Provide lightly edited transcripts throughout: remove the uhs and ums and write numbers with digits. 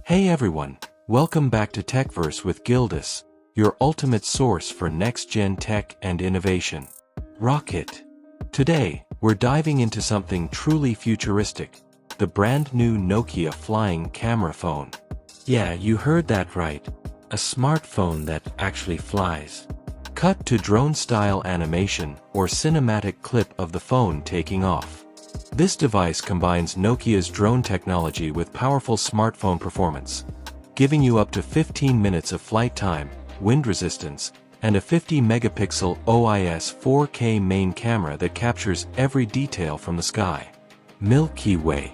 Hey everyone, welcome back to Techverse with Gildas, your ultimate source for next-gen tech and innovation. Rock it! Today, we're diving into something truly futuristic, the brand new Nokia flying camera phone. Yeah, you heard that right, a smartphone that actually flies. Cut to drone-style animation or cinematic clip of the phone taking off. This device combines Nokia's drone technology with powerful smartphone performance, giving you up to 15 minutes of flight time, wind resistance, and a 50-megapixel OIS 4K main camera that captures every detail from the sky. Milky Way.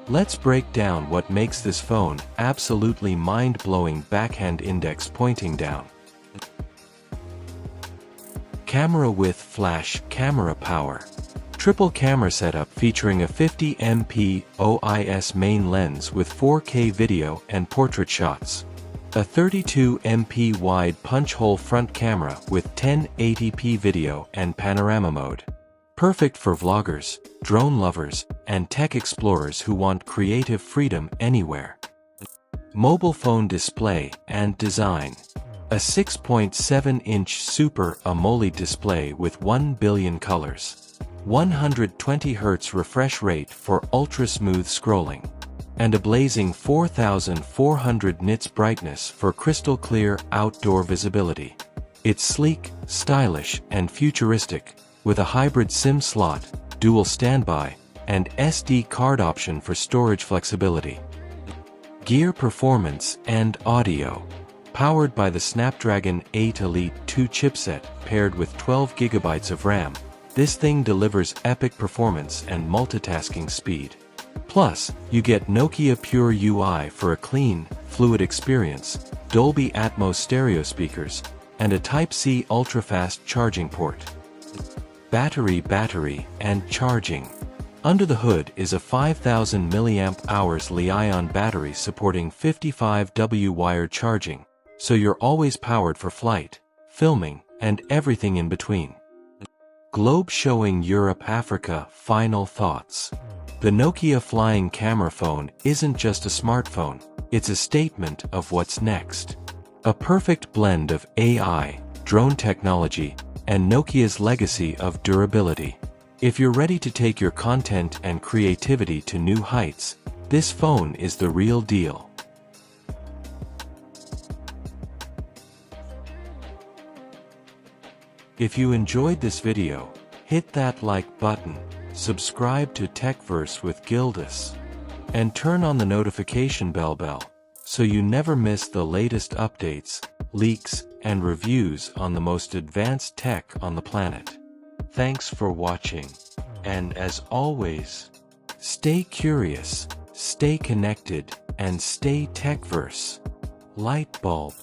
Let's break down what makes this phone absolutely mind-blowing. Backhand index pointing down. Camera with flash camera power. Triple camera setup featuring a 50MP OIS main lens with 4K video and portrait shots. A 32MP wide punch-hole front camera with 1080p video and panorama mode. Perfect for vloggers, drone lovers, and tech explorers who want creative freedom anywhere. Mobile phone display and design. A 6.7-inch Super AMOLED display with 1 billion colors. 120Hz refresh rate for ultra-smooth scrolling. And a blazing 4400 nits brightness for crystal-clear outdoor visibility. It's sleek, stylish, and futuristic, with a hybrid SIM slot, dual standby, and SD card option for storage flexibility. Gear performance and audio. Powered by the Snapdragon 8 Elite 2 chipset paired with 12 GB of RAM, this thing delivers epic performance and multitasking speed. Plus, you get Nokia Pure UI for a clean, fluid experience, Dolby Atmos stereo speakers, and a Type-C ultra-fast charging port. Battery and charging. Under the hood is a 5000 mAh Li-ion battery supporting 55W wired charging, so you're always powered for flight, filming, and everything in between. Globe showing Europe-Africa. Final thoughts. The Nokia flying camera phone isn't just a smartphone, it's a statement of what's next. A perfect blend of AI, drone technology, and Nokia's legacy of durability. If you're ready to take your content and creativity to new heights, this phone is the real deal. If you enjoyed this video, hit that like button, subscribe to Techverse with Gildas, and turn on the notification bell so you never miss the latest updates, leaks, and reviews on the most advanced tech on the planet. Thanks for watching, and as always, stay curious, stay connected, and stay Techverse. Light bulb.